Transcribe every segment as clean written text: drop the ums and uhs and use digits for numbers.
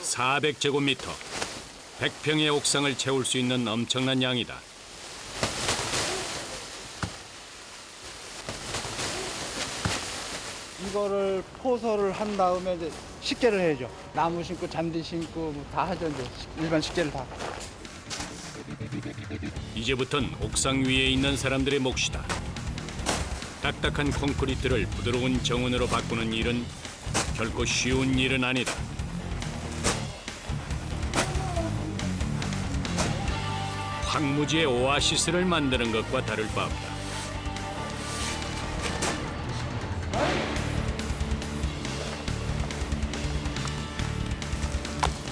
400제곱미터, 100평의 옥상을 채울 수 있는 엄청난 양이다. 이거를 포설을 한 다음에 이제 식재를 해야죠. 나무 심고 잔디 심고 뭐 다 하죠. 이제 일반 식재를 다. 이제부턴 옥상 위에 있는 사람들의 몫이다. 딱딱한 콘크리트를 부드러운 정원으로 바꾸는 일은 결코 쉬운 일은 아니다. 황무지의 오아시스를 만드는 것과 다를 바 없다.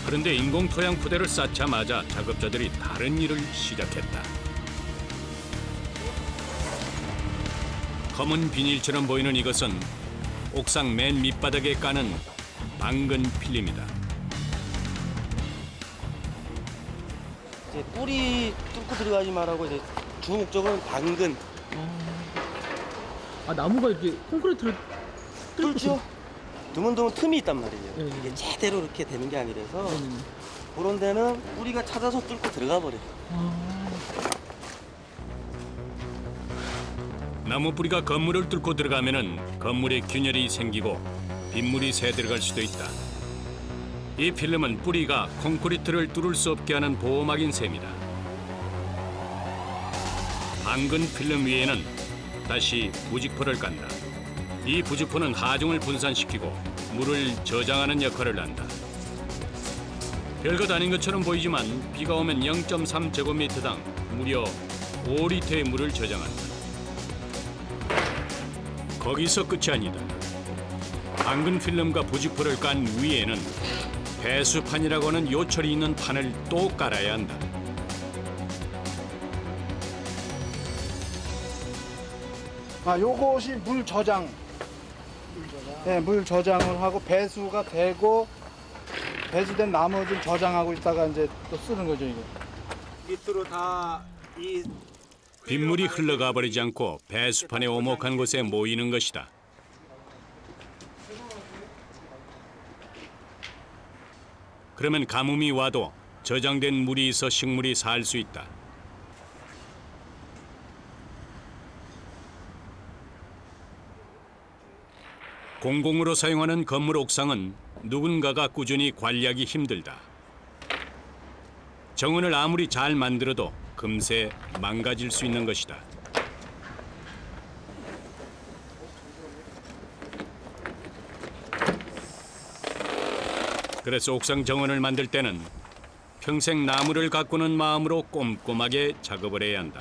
그런데 인공 토양 부대를 쌓자마자 작업자들이 다른 일을 시작했다. 검은 비닐처럼 보이는 이것은 옥상 맨 밑바닥에 까는 방근 필름이다. 이제 뿌리 뚫고 들어가지 말라고 이제 주 목적은 방근. 아, 나무가 이렇게 콘크리트를 뚫죠? 드문드문 틈이 있단 말이에요. 네. 이게 제대로 이렇게 되는 게 아니라서 네. 그런 데는 뿌리가 찾아서 뚫고 들어가 버려요. 나무 뿌리가 건물을 뚫고 들어가면은 건물에 균열이 생기고 빗물이 새 들어갈 수도 있다. 이 필름은 뿌리가 콘크리트를 뚫을 수 없게 하는 보호막인 셈이다. 방근 필름 위에는 다시 부직포를 깐다. 이 부직포는 하중을 분산시키고 물을 저장하는 역할을 한다. 별것 아닌 것처럼 보이지만 비가 오면 0.3제곱미터당 무려 5리터의 물을 저장한다. 거기서 끝이 아니다. 방근 필름과 부직포를 깐 위에는 배수판이라고 하는 요철이 있는 판을 또 깔아야 한다. 요것이 물 저장. 네, 물 저장을 하고 배수가 되고 배수된 나머지를 저장하고 있다가 이제 또 쓰는 거죠, 이거. 밑으로 다 이 빗물이 흘러가 버리지 않고 배수판의 오목한 곳에 모이는 것이다. 그러면 가뭄이 와도 저장된 물이 있어 식물이 살 수 있다. 공공으로 사용하는 건물 옥상은 누군가가 꾸준히 관리하기 힘들다. 정원을 아무리 잘 만들어도 금세 망가질 수 있는 것이다. 그래서 옥상 정원을 만들 때는 평생 나무를 가꾸는 마음으로 꼼꼼하게 작업을 해야 한다.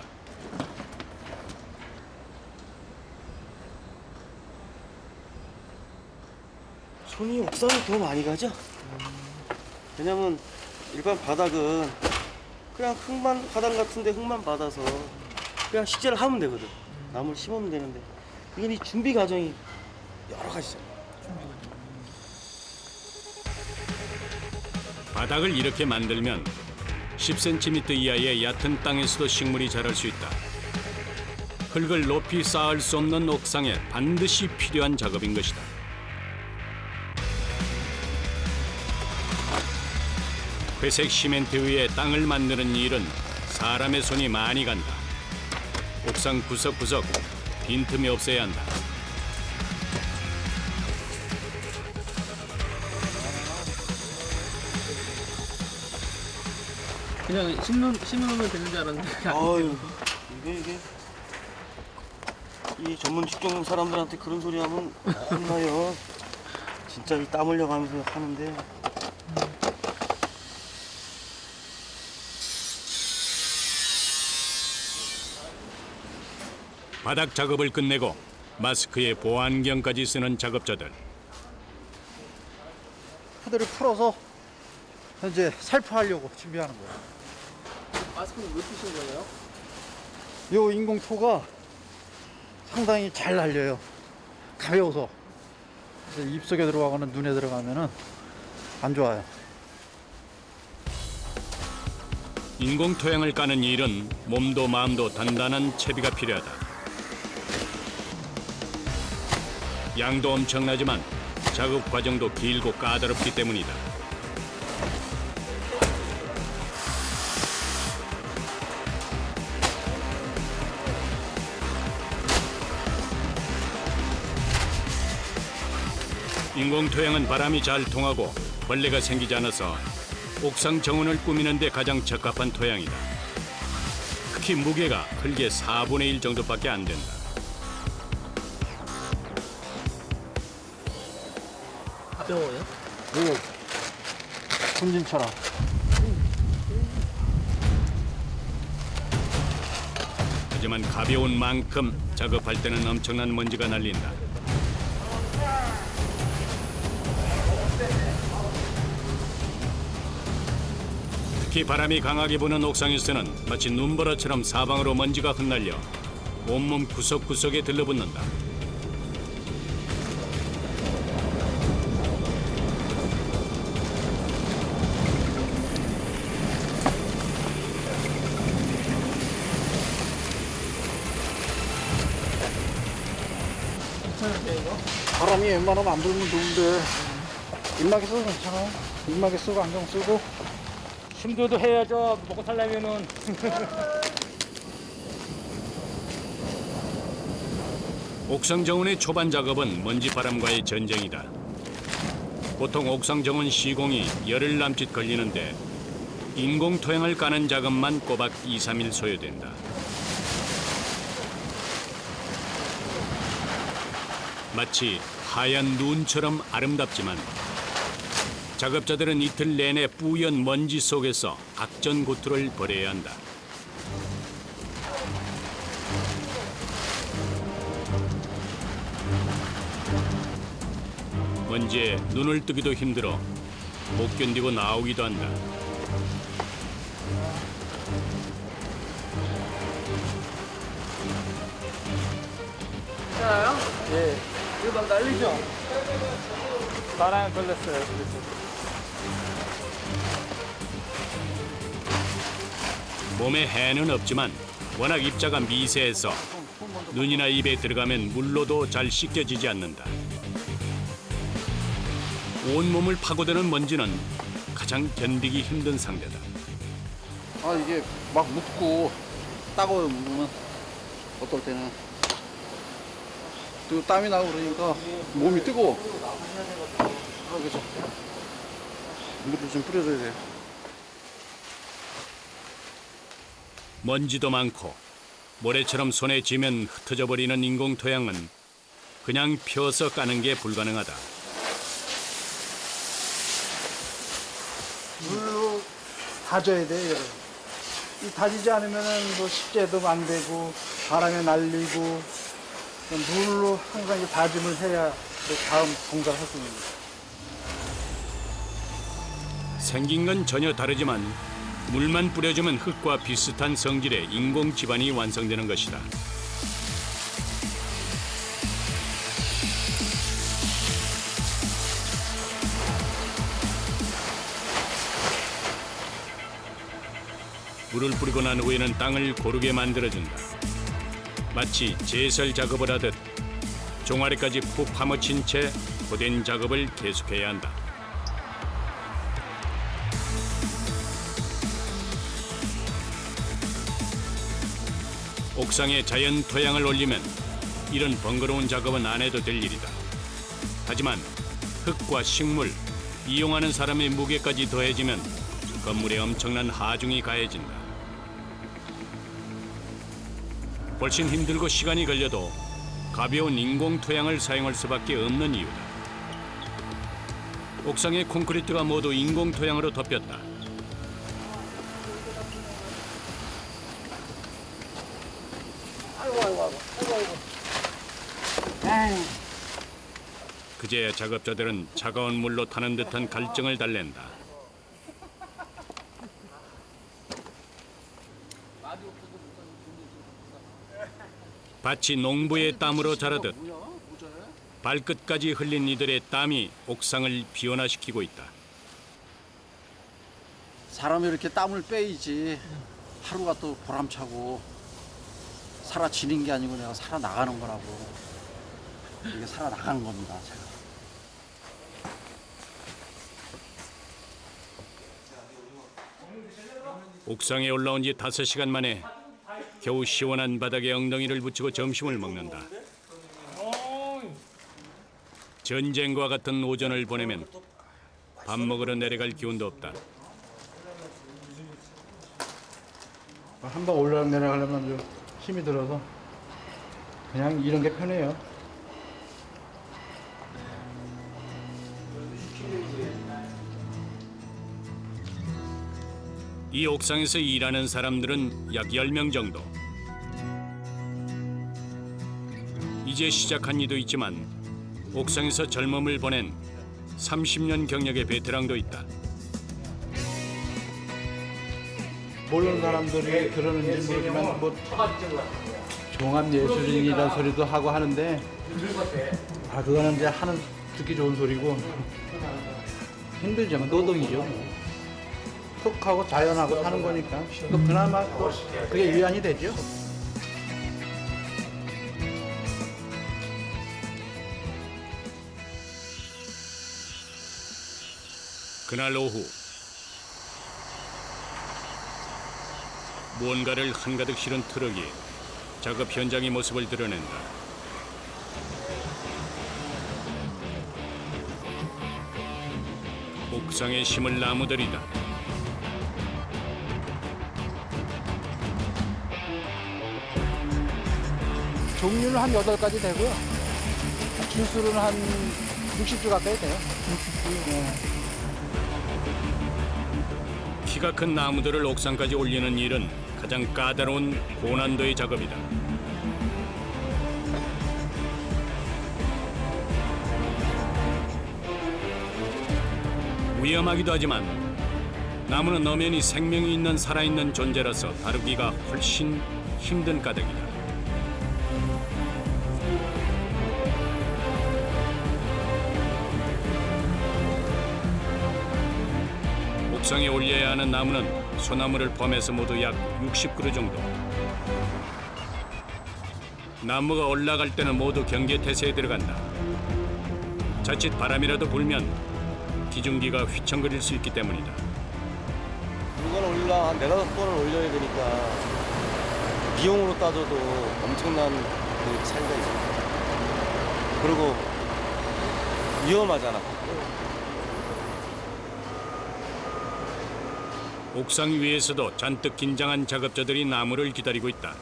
손이 옥상에 더 많이 가죠? 왜냐면 일반 바닥은 그냥 흙만 바닥 같은데 흙만 받아서 그냥 식재를 하면 되거든. 나무를 심으면 되는데 이건 이 준비 과정이 여러 가지잖아. 바닥을 이렇게 만들면 10cm 이하의 얕은 땅에서도 식물이 자랄 수 있다. 흙을 높이 쌓을 수 없는 옥상에 반드시 필요한 작업인 것이다. 회색 시멘트 위에 땅을 만드는 일은 사람의 손이 많이 간다. 옥상 구석구석 빈틈이 없어야 한다. 그냥 심으면 되는 줄 알았는데. 아유, 이게 이 전문 직종 사람들한테 그런 소리 하면 혼나요. 진짜 이 땀 흘려가면서 하는데. 바닥 작업을 끝내고 마스크에 보안경까지 쓰는 작업자들. 푸대를 풀어서 이제 살포하려고 준비하는 거예요. 마스크는 왜 쓰신 거예요? 요 인공토가 상당히 잘 날려요. 가벼워서. 그래서 입속에 들어가거나 눈에 들어가면은 안 좋아요. 인공 토양을 까는 일은 몸도 마음도 단단한 채비가 필요하다. 양도 엄청나지만 작업 과정도 길고 까다롭기 때문이다. 인공 토양은 바람이 잘 통하고 벌레가 생기지 않아서 옥상 정원을 꾸미는 데 가장 적합한 토양이다. 특히 무게가 흙의 4분의 1 정도밖에 안 된다. 가벼워요? 네. 군진처럼. 하지만 가벼운 만큼 작업할 때는 엄청난 먼지가 날린다. 특히 바람이 강하게 부는 옥상에서는 마치 눈보라처럼 사방으로 먼지가 흩날려 온몸 구석구석에 들러붙는다. 괜찮은데 이거? 바람이 웬만하면 안 불면 좋은데 입마개 써도 괜찮아요. 입마개 쓰고 안경 쓰고. 힘줘도 해야죠. 먹고 살려면은. 옥상 정원의 초반 작업은 먼지 바람과의 전쟁이다. 보통 옥상 정원 시공이 열흘 남짓 걸리는데 인공 토양을 까는 작업만 꼬박 2, 3일 소요된다. 마치 하얀 눈처럼 아름답지만 작업자들은 이틀 내내 뿌연 먼지 속에서 악전고투를 벌여야 한다. 먼지에 눈을 뜨기도 힘들어 못 견디고 나오기도 한다. 괜찮아요? 예. 이거 막 날리죠? 바람에 걸렸어요. 몸에 해는 없지만 워낙 입자가 미세해서 눈이나 입에 들어가면 물로도 잘 씻겨지지 않는다. 온몸을 파고드는 먼지는 가장 견디기 힘든 상대다. 아 이게 막 묻고 따가워요. 묻으면 어떨 때는 또 땀이 나고 그러니까 몸이 뜨거워. 그래서 물을 좀 뿌려줘야 돼요. 먼지도 많고 모래처럼 손에 쥐면 흩어져 버리는 인공 토양은 그냥 펴서 까는 게 불가능하다. 물로 다져야 돼요. 이거를. 이 다지지 않으면은 뭐 식재도 안 되고 바람에 날리고 물로 항상 이 다짐을 해야 또 다음 공사를 할 수 있는 거예요. 생긴 건 전혀 다르지만 물만 뿌려주면 흙과 비슷한 성질의 인공 지반이 완성되는 것이다. 물을 뿌리고 난 후에는 땅을 고르게 만들어준다. 마치 제설 작업을 하듯 종아리까지 푹 파묻힌 채 고된 작업을 계속해야 한다. 옥상에 자연 토양을 올리면 이런 번거로운 작업은 안 해도 될 일이다. 하지만 흙과 식물, 이용하는 사람의 무게까지 더해지면 건물에 엄청난 하중이 가해진다. 훨씬 힘들고 시간이 걸려도 가벼운 인공 토양을 사용할 수밖에 없는 이유다. 옥상의 콘크리트가 모두 인공 토양으로 덮였다. 그제야 작업자들은 차가운 물로 타는 듯한 갈증을 달랜다. 밭이 농부의 땀으로 자라듯 발끝까지 흘린 이들의 땀이 옥상을 비원화시키고 있다. 사람이 이렇게 땀을 빼야지 하루가 또 보람차고 살아지는 게 아니고 내가 살아나가는 거라고. 이게 살아나가는 겁니다, 제가. 옥상에 올라온 지 5시간 만에 겨우 시원한 바닥에 엉덩이를 붙이고 점심을 먹는다. 전쟁과 같은 오전을 보내면 밥 먹으러 내려갈 기운도 없다. 한번 올라가 내려가려면 좀 힘이 들어서 그냥 이런 게 편해요. 이 옥상에서 일하는 사람들은 약 10명 정도. 이제 시작한 이도 있지만 옥상에서 젊음을 보낸 30년 경력의 베테랑도 있다. 모르는 사람들이 그러는지 모르지만 뭐 종합예술인이라는 소리도 하고 하는데 그거는 이제 듣기 좋은 소리고 힘들지만 노동이죠. 흙하고 자연하고 사는 거니까 그나마 또 그게 위안이 되죠. 그날 오후 무언가를 한가득 실은 트럭이 작업 현장의 모습을 드러낸다. 옥상에 심을 나무들이다. 종류는 한 8가지 되고요. 주수는 한 60주 가까이 돼요. 60주. 네. 키가 큰 나무들을 옥상까지 올리는 일은 가장 까다로운 고난도의 작업이다. 위험하기도 하지만 나무는 엄연히 생명이 있는 살아있는 존재라서 다루기가 훨씬 힘든 까닭이다. 옥상에 올려야 하는 나무는 소나무를 포함해서 모두 약 60그루 정도. 나무가 올라갈 때는 모두 경계태세에 들어간다. 자칫 바람이라도 불면 기중기가 휘청거릴 수 있기 때문이다. 물건을 올리려 한 4-5번을 올려야 되니까 비용으로 따져도 엄청난 그 차이가 있습니다. 그리고 위험하잖아. 옥상 위에서도 잔뜩 긴장한 작업자들이 나무를 기다리고 있다.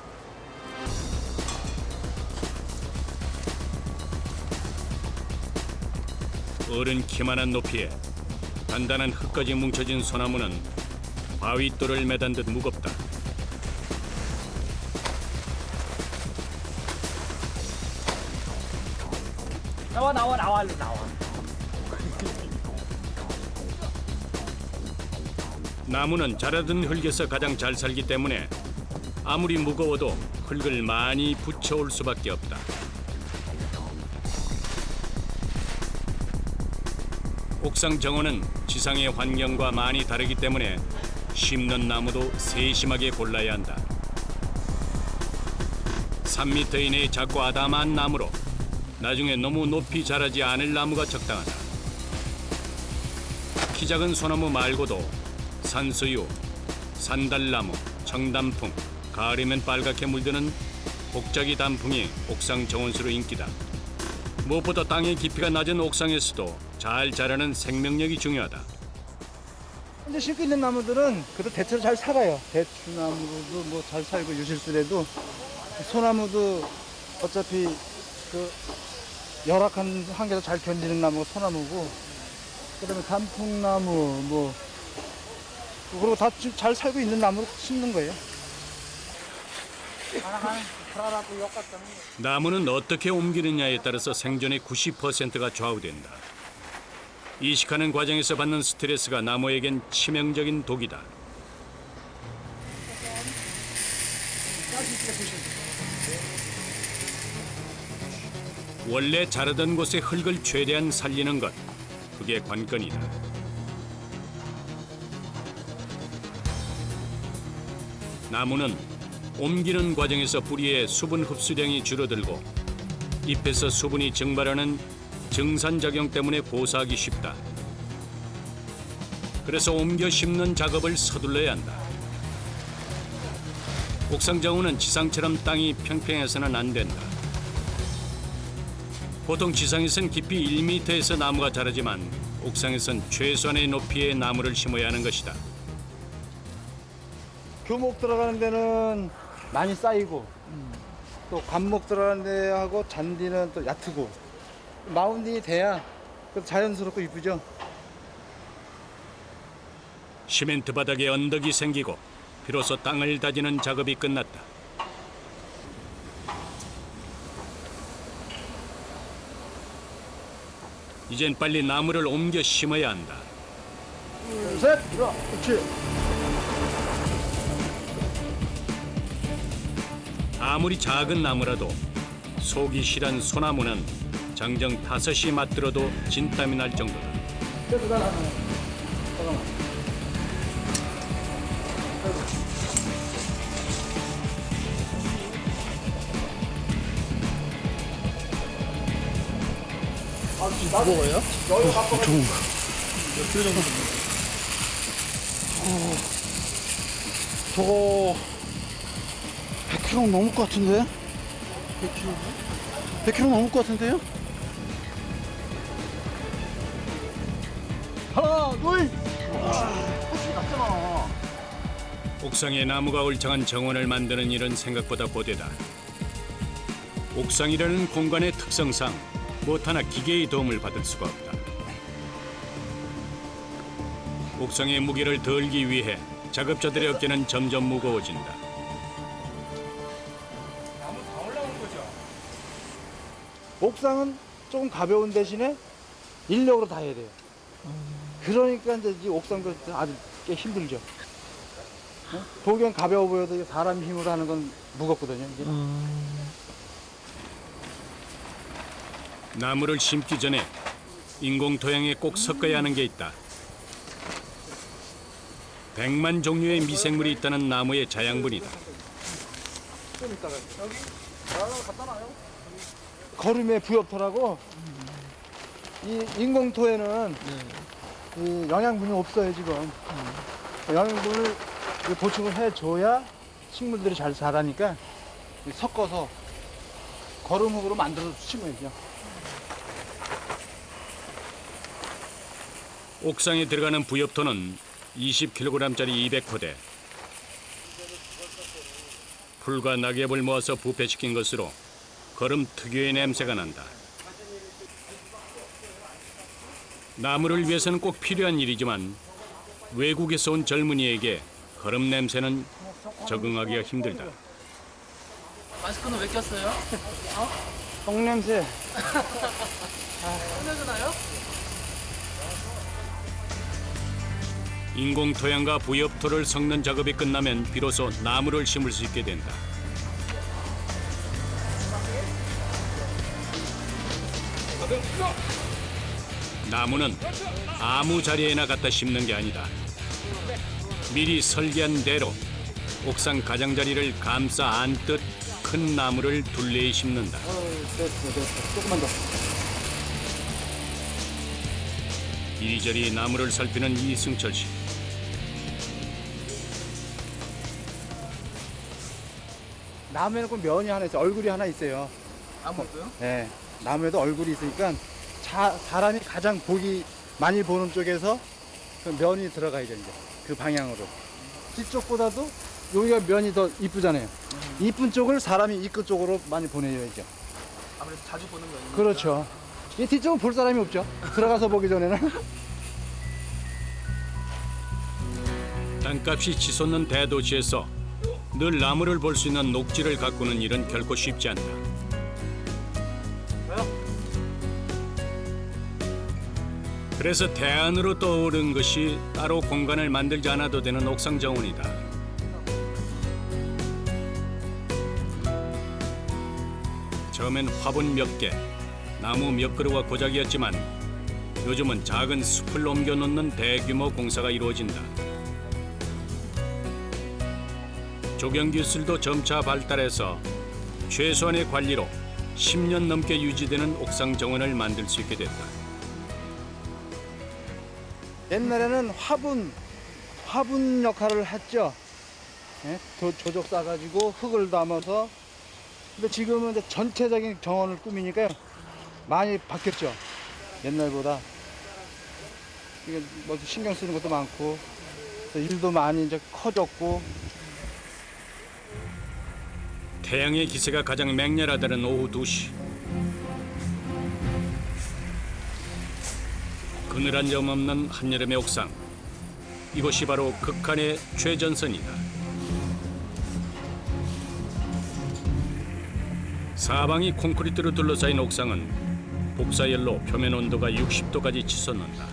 어른 키만한 높이에 단단한 흙까지 뭉쳐진 소나무는 바위돌을 매단 듯 무겁다. 나와. 나무는 자라든 흙에서 가장 잘 살기 때문에 아무리 무거워도 흙을 많이 붙여올 수밖에 없다. 옥상 정원은 지상의 환경과 많이 다르기 때문에 심는 나무도 세심하게 골라야 한다. 3m 이내의 작고 아담한 나무로 나중에 너무 높이 자라지 않을 나무가 적당하다. 키 작은 소나무 말고도 산수유, 산달나무, 청단풍, 가을이면 빨갛게 물드는 복작이 단풍이 옥상 정원수로 인기다. 무엇보다 땅의 깊이가 낮은 옥상에서도 잘 자라는 생명력이 중요하다. 이제 심고 있는 나무들은 그래도 대체로 잘 살아요. 대추나무도 뭐 잘 살고 유실수레도 소나무도 어차피 그 열악한 환경에서 잘 견디는 나무가 소나무고 그다음에 단풍나무 뭐 그리고 다 잘 살고 있는 나무로 심는 거예요. 나무는 어떻게 옮기느냐에 따라서 생존의 90%가 좌우된다. 이식하는 과정에서 받는 스트레스가 나무에겐 치명적인 독이다. 원래 자라던 곳의 흙을 최대한 살리는 것, 그게 관건이다. 나무는 옮기는 과정에서 뿌리의 수분 흡수량이 줄어들고 잎에서 수분이 증발하는 증산작용 때문에 고사하기 쉽다. 그래서 옮겨 심는 작업을 서둘러야 한다. 옥상 정원은 지상처럼 땅이 평평해서는 안 된다. 보통 지상에선 깊이 1m에서 나무가 자라지만 옥상에선 최소한의 높이의 나무를 심어야 하는 것이다. 교목 들어가는 데는 많이 쌓이고 또 관목 들어가는 데하고 잔디는 또 얕고 마운딩이 돼야 자연스럽고 이쁘죠. 시멘트 바닥에 언덕이 생기고 비로소 땅을 다지는 작업이 끝났다. 이젠 빨리 나무를 옮겨 심어야 한다. 둘, 셋, 일어나. 그렇지. 아무리 작은 나무라도 속이 실한 소나무는 장정 5이 맞들어도 진땀이 날 정도다. 그래서 나 잠깐만. 무거워요? 저거 100kg 넘을 것 같은데? 100kg 넘을 것 같은데요? 하나, 둘! 훨씬 낫잖아. 옥상에 나무가 울창한 정원을 만드는 일은 생각보다 고되다. 옥상이라는 공간의 특성상 무엇 하나 기계의 도움을 받을 수가 없다. 옥상의 무게를 덜기 위해 작업자들의 어깨는 점점 무거워진다. 옥상은 조금 가벼운 대신에 인력으로 다 해야 돼요. 그러니까 이제 이 옥상도 아주 꽤 힘들죠. 보기엔 가벼워 보여도 이게 사람 힘으로 하는 건 무겁거든요. 이게. 나무를 심기 전에 인공 토양에 꼭 섞어야 하는 게 있다. 100만 종류의 미생물이 있다는 나무의 자양분이다. 거름의 부엽토라고 이 인공토에는 이 영양분이 없어요 지금. 영양분을 보충을 해줘야 식물들이 잘 자라니까 섞어서 거름흙으로 만들어서 심어야죠. 옥상에 들어가는 부엽토는 20kg짜리 200포대. 풀과 낙엽을 모아서 부패시킨 것으로 거름 특유의 냄새가 난다. 나무를 위해서는 꼭 필요한 일이지만 외국에서 온 젊은이에게 거름 냄새는 적응하기가 힘들다. 마스크는 왜 꼈어요? 똥냄새. 끝내주 나요? 인공 토양과 부엽토를 섞는 작업이 끝나면 비로소 나무를 심을 수 있게 된다. 나무는 아무 자리에나 갖다 심는 게 아니다. 미리 설계한 대로 옥상 가장자리를 감싸 안듯 큰 나무를 둘레에 심는다. 됐어. 조금만 더. 이리저리 나무를 살피는 이승철 씨. 나무에는 꼭 면이 하나 있어요. 얼굴이 하나 있어요. 아무것도요? 네, 나무에도 얼굴이 있으니까 사람이 가장 보기 많이 보는 쪽에서 그 면이 들어가야죠. 이제 그 방향으로. 뒤쪽보다도 여기가 면이 더 이쁘잖아요. 이쁜 쪽을 사람이 입구 쪽으로 많이 보내야죠. 아무래도 자주 보는 거예요. 그렇죠. 이 뒤쪽은 볼 사람이 없죠. 들어가서 보기 전에는. 땅값이 치솟는 대도시에서 늘 나무를 볼 수 있는 녹지를 가꾸는 일은 결코 쉽지 않다. 그래서 대안으로 떠오른 것이 따로 공간을 만들지 않아도 되는 옥상 정원이다. 처음엔 화분 몇 개, 나무 몇 그루가 고작이었지만 요즘은 작은 숲을 옮겨놓는 대규모 공사가 이루어진다. 조경 기술도 점차 발달해서 최소한의 관리로 10년 넘게 유지되는 옥상 정원을 만들 수 있게 됐다. 옛날에는 화분 역할을 했죠. 예? 조적 싸가지고 흙을 담아서. 근데 지금은 이제 전체적인 정원을 꾸미니까요. 많이 바뀌었죠. 옛날보다. 이게 뭐 신경 쓰는 것도 많고, 또 일도 많이 이제 커졌고. 태양의 기세가 가장 맹렬하다는 오후 2시. 그늘 한 점 없는 한여름의 옥상. 이곳이 바로 극한의 최전선이다. 사방이 콘크리트로 둘러싸인 옥상은 복사열로 표면 온도가 60도까지 치솟는다.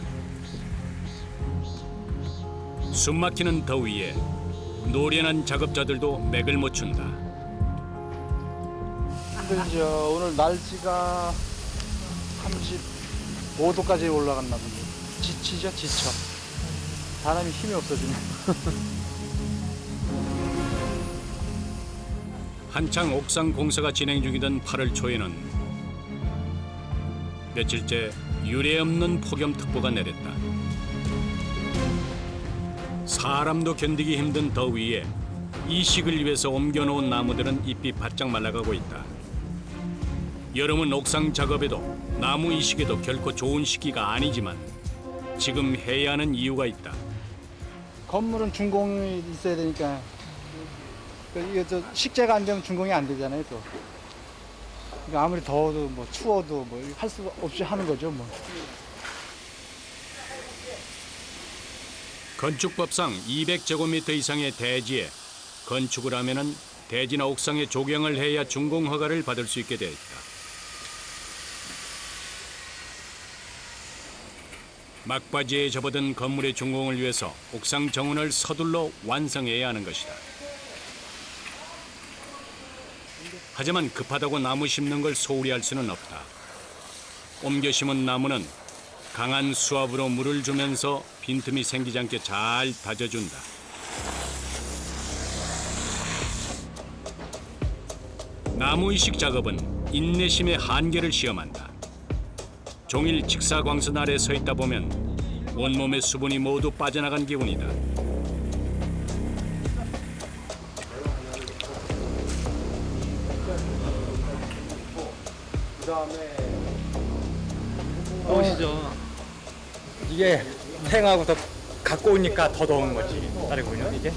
숨막히는 더위에 노련한 작업자들도 맥을 못 춘다. 힘들죠. 오늘 날씨가 35도까지 올라갔나 본데. 지치죠, 지쳐. 사람이 힘이 없어지네. 한창 옥상 공사가 진행 중이던 8월 초에는 며칠째 유례없는 폭염특보가 내렸다. 사람도 견디기 힘든 더위에 이식을 위해서 옮겨놓은 나무들은 잎이 바짝 말라가고 있다. 여름은 옥상 작업에도 나무 이식에도 결코 좋은 시기가 아니지만 지금 해야 하는 이유가 있다. 건물은 준공이 있어야 되니까. 이게 저 식재가 안 되면 준공이 안 되잖아요, 또. 그러니까 아무리 더워도 뭐 추워도 뭐 할 수 없이 하는 거죠, 뭐. 건축법상 200제곱미터 이상의 대지에 건축을 하면은 대지나 옥상에 조경을 해야 준공 허가를 받을 수 있게 되어 있다. 막바지에 접어든 건물의 준공을 위해서 옥상 정원을 서둘러 완성해야 하는 것이다. 하지만 급하다고 나무 심는 걸 소홀히 할 수는 없다. 옮겨 심은 나무는 강한 수압으로 물을 주면서 빈틈이 생기지 않게 잘 다져준다. 나무 이식 작업은 인내심의 한계를 시험한다. 종일 직사광선 아래 서 있다 보면 온몸의 수분이 모두 빠져나간 기분이다. 더우시죠? 이게 태양하고 더 갖고 오니까 더 더운 거지. 다르군요, 이게.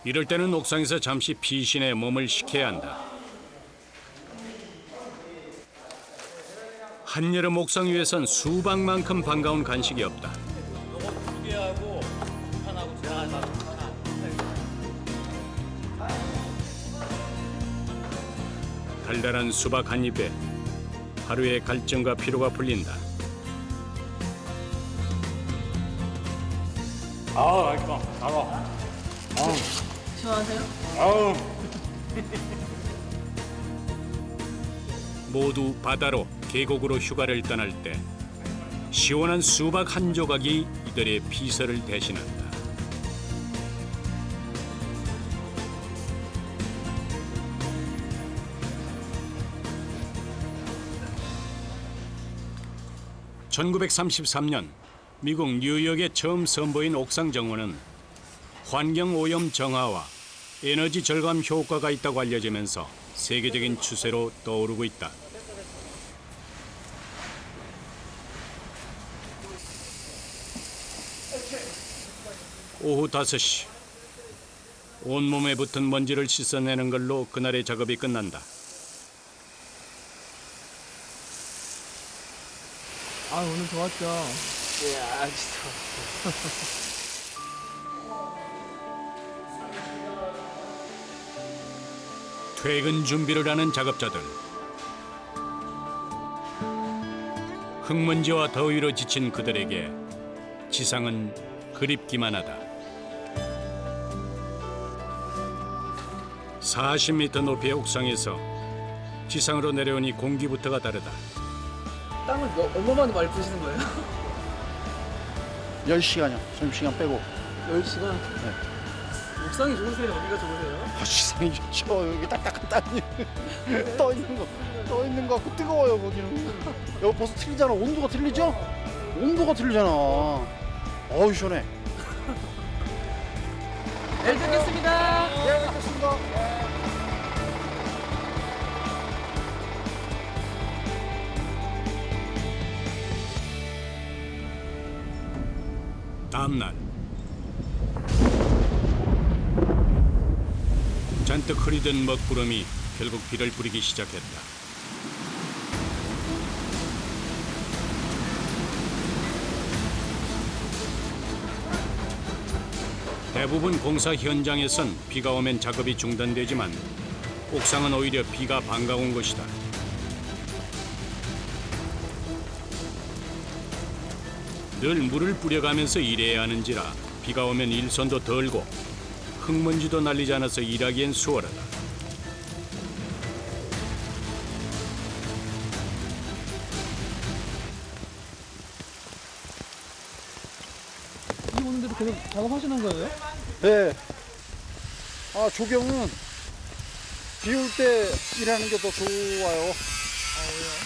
이럴 때는 옥상에서 잠시 피신해 몸을 식혀야 한다. 한여름 옥상 위에선 수박만큼 반가운 간식이 없다. 달달한 수박 한 입에 하루의 갈증과 피로가 풀린다. 아, 맛있어. 시원하세요? 아우. 모두 바다로 계곡으로 휴가를 떠날 때 시원한 수박 한 조각이 이들의 피서를 대신한다. (1933년) 미국 뉴욕에 처음 선보인 옥상 정원은 환경 오염 정화와 에너지 절감 효과가 있다고 알려지면서 세계적인 추세로 떠오르고 있다. 오후 5시. 온몸에 붙은 먼지를 씻어내는 걸로 그날의 작업이 끝난다. 아, 오늘 좋았죠? 이야, 진짜. 퇴근 준비를 하는 작업자들. 흙먼지와 더위로 지친 그들에게 지상은 그립기만 하다. 40m 높이의 옥상에서 지상으로 내려오니 공기부터가 다르다. 땀을 얼마만에 많이 뿌시는 거예요? 10시간이요. 점심시간 빼고. 10시간? 옥상이 좋으세요? 여기가 좋으세요? 시상이 좋죠. 여기 딱딱한 땅이 떠 있는 거 같고 뜨거워요 거기는. 여기 벌써 틀리잖아. 온도가 틀리죠? 온도가 틀리잖아. 어우 시원해. 내일 뵙겠습니다. 네, 알겠습니다. 다음 날 잔뜩 흐리던 먹구름이 결국 비를 뿌리기 시작했다. 대부분 공사 현장에선 비가 오면 작업이 중단되지만 옥상은 오히려 비가 반가운 곳이다. 늘 물을 뿌려가면서 일해야 하는지라 비가 오면 일손도 덜고 흙먼지도 날리지 않아서 일하기엔 수월하다. 비 오는데도 계속 작업하시는 거예요? 네. 아 조경은 비 올 때 일하는 게 더 좋아요.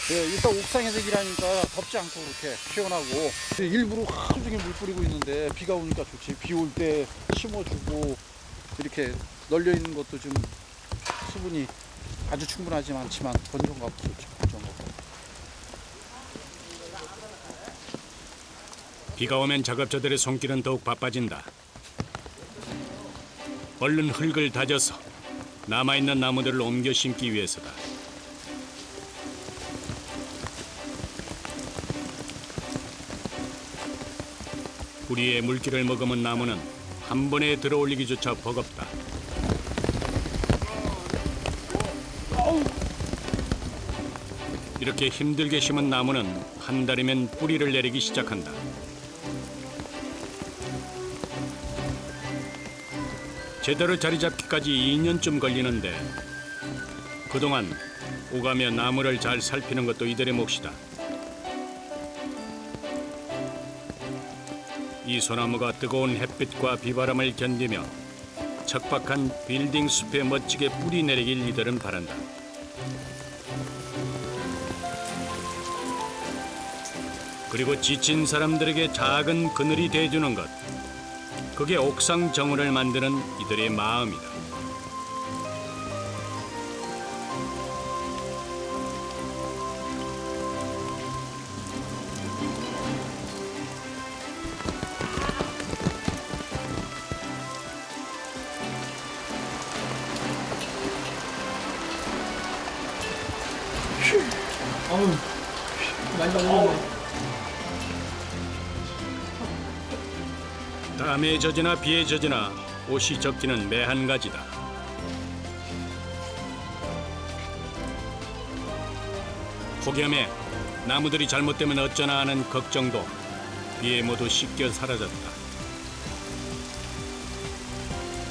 네, 일단 옥상에서 일하니까 덥지 않고 그렇게 시원하고. 일부러 하루 종일 물 뿌리고 있는데 비가 오니까 좋지. 비 올 때 심어주고 이렇게 널려 있는 것도 좀 수분이 아주 충분하지는 않지만 건조가 좋죠. 건조가. 비가 오면 작업자들의 손길은 더욱 바빠진다. 얼른 흙을 다져서 남아있는 나무들을 옮겨 심기 위해서다. 뿌리에 물기를 머금은 나무는 한 번에 들어올리기조차 버겁다. 이렇게 힘들게 심은 나무는 한 달이면 뿌리를 내리기 시작한다. 제대로 자리 잡기까지 2년쯤 걸리는데 그동안 오가며 나무를 잘 살피는 것도 이들의 몫이다. 이 소나무가 뜨거운 햇빛과 비바람을 견디며 척박한 빌딩 숲에 멋지게 뿌리 내리길 이들은 바란다. 그리고 지친 사람들에게 작은 그늘이 돼주는 것. 그게 옥상 정원을 만드는 이들의 마음이다. 어우, 많이 받았네. 땀에 젖으나 비에 젖으나 옷이 적기는 매 한 가지다. 폭염에 나무들이 잘못되면 어쩌나 하는 걱정도 비에 모두 씻겨 사라졌다.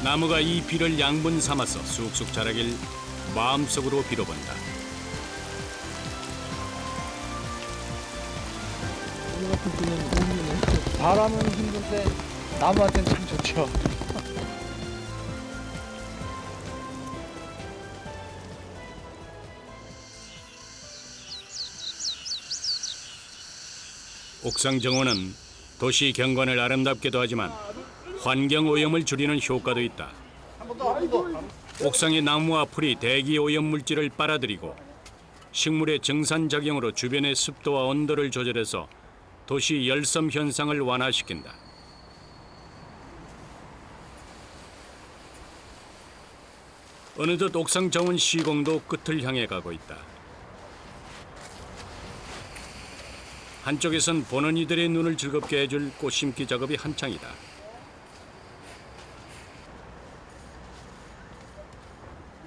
나무가 이 비를 양분 삼아서 쑥쑥 자라길 마음속으로 빌어본다. 오늘 같은 비는 도움이네. 바람은 힘든데 나무한테는 참 좋죠. 옥상 정원은 도시 경관을 아름답게도 하지만 환경 오염을 줄이는 효과도 있다. 옥상의 나무와 풀이 대기 오염 물질을 빨아들이고 식물의 정산작용으로 주변의 습도와 온도를 조절해서 도시 열섬 현상을 완화시킨다. 어느덧 옥상 정원 시공도 끝을 향해 가고 있다. 한쪽에선 보는 이들의 눈을 즐겁게 해줄 꽃 심기 작업이 한창이다.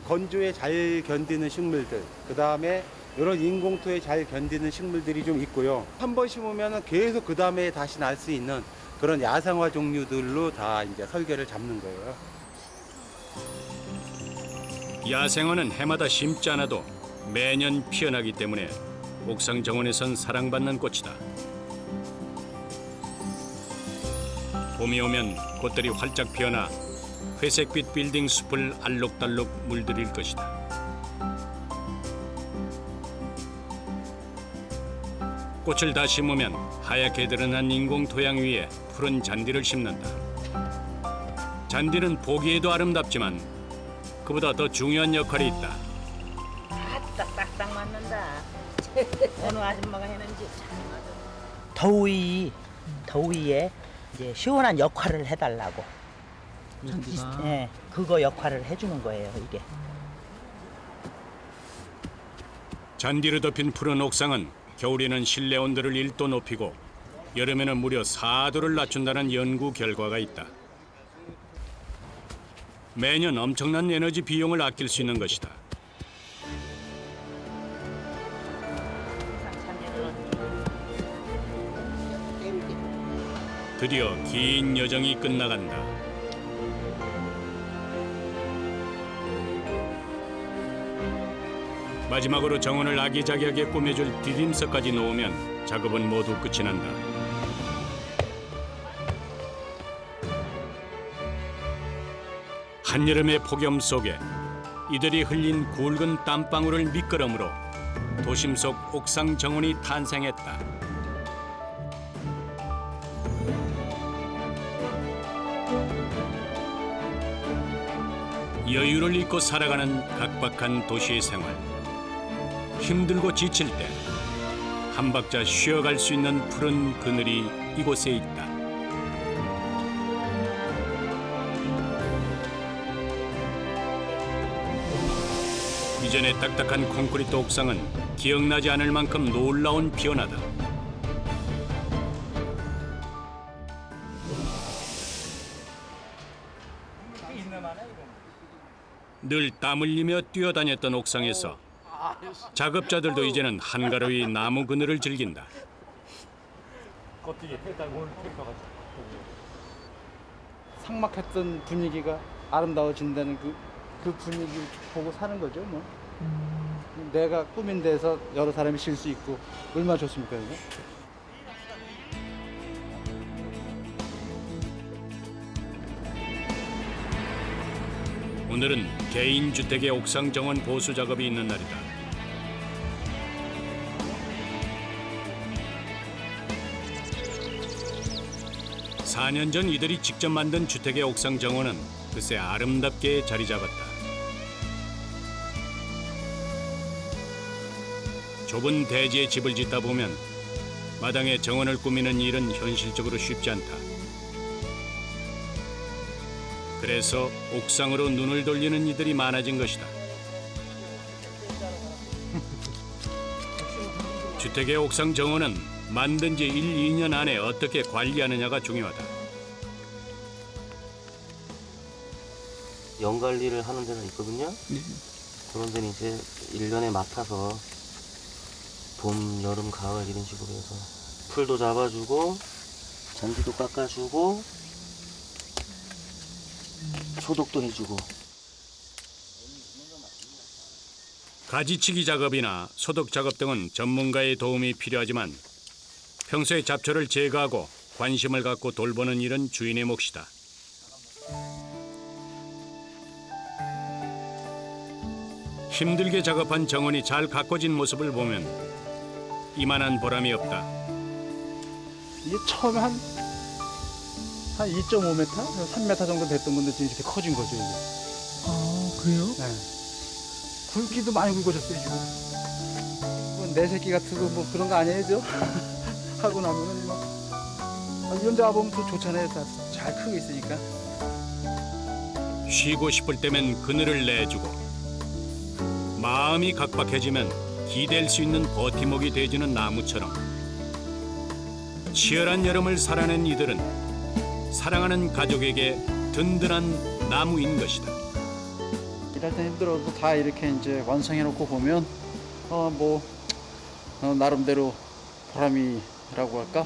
건조에 잘 견디는 식물들, 그 다음에 이런 인공토에 잘 견디는 식물들이 좀 있고요. 한 번 심으면 계속 그 다음에 다시 날 수 있는 그런 야생화 종류들로 다 이제 설계를 잡는 거예요. 야생화는 해마다 심지 않아도 매년 피어나기 때문에 옥상 정원에선 사랑받는 꽃이다. 봄이 오면 꽃들이 활짝 피어나 회색빛 빌딩 숲을 알록달록 물들일 것이다. 꽃을 다 심으면 하얗게 드러난 인공 토양 위에 푸른 잔디를 심는다. 잔디는 보기에도 아름답지만 그보다 더 중요한 역할이 있다. 아따 딱딱 맞는다. 어느 아줌마가 했는지 잘 맞아. 더위에 이제 시원한 역할을 해달라고. 잔디가. 예, 그거 역할을 해주는 거예요 이게. 잔디로 덮인 푸른 옥상은 겨울에는 실내 온도를 1도 높이고 여름에는 무려 4도를 낮춘다는 연구 결과가 있다. 매년 엄청난 에너지 비용을 아낄 수 있는 것이다. 드디어 긴 여정이 끝나간다. 마지막으로 정원을 아기자기하게 꾸며줄 디딤석까지 놓으면 작업은 모두 끝이 난다. 한여름의 폭염 속에 이들이 흘린 굵은 땀방울을 밑거름으로 도심 속 옥상 정원이 탄생했다. 여유를 잊고 살아가는 각박한 도시의 생활. 힘들고 지칠 때 한 박자 쉬어갈 수 있는 푸른 그늘이 이곳에 있다. 이전의 딱딱한 콘크리트 옥상은 기억나지 않을 만큼 놀라운 변화다. 늘 땀 흘리며 뛰어다녔던 옥상에서 작업자들도 이제는 한가로이 나무 그늘을 즐긴다. 삭막했던 분위기가 아름다워진다는 그 분위기를 보고 사는 거죠, 뭐. 내가 꾸민 데서 여러 사람이 쉴 수 있고 얼마나 좋습니까, 이거? 오늘은 개인 주택의 옥상 정원 보수 작업이 있는 날이다. 사 년 전 이들이 직접 만든 주택의 옥상 정원은 글쎄 아름답게 자리 잡았다. 좁은 대지에 집을 짓다 보면 마당에 정원을 꾸미는 일은 현실적으로 쉽지 않다. 그래서 옥상으로 눈을 돌리는 이들이 많아진 것이다. 주택의 옥상 정원은 만든 지 1, 2년 안에 어떻게 관리하느냐가 중요하다. 연관리를 하는 데가 있거든요. 그런 데는 이제 1년에 맡아서 봄, 여름, 가을 이런 식으로 해서 풀도 잡아주고 잔디도 깎아주고 소독도 해주고. 가지치기 작업이나 소독 작업 등은 전문가의 도움이 필요하지만 평소에 잡초를 제거하고 관심을 갖고 돌보는 일은 주인의 몫이다. 힘들게 작업한 정원이 잘 가꿔진 모습을 보면 이만한 보람이 없다. 이게 처음에 한 2.5m, 3m 정도 됐던 건데 지금 이렇게 커진 거죠, 이게. 아, 그래요? 네. 굵기도 많이 굵어졌어요, 지금. 뭐 내 새끼 같고 뭐 그런 거 아니에요, 하고 나면은 뭐. 이런 데 와보면 또 좋잖아요, 다 잘 크게 있으니까. 쉬고 싶을 때면 그늘을 내주고 마음이 각박해지면 기댈 수 있는 버팀목이 돼주는 나무처럼 치열한 여름을 살아낸 이들은 사랑하는 가족에게 든든한 나무인 것이다. 일할 때 힘들어도 다 이렇게 이제 완성해놓고 보면 나름대로 보람이라고 할까?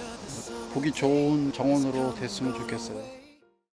보기 좋은 정원으로 됐으면 좋겠어요.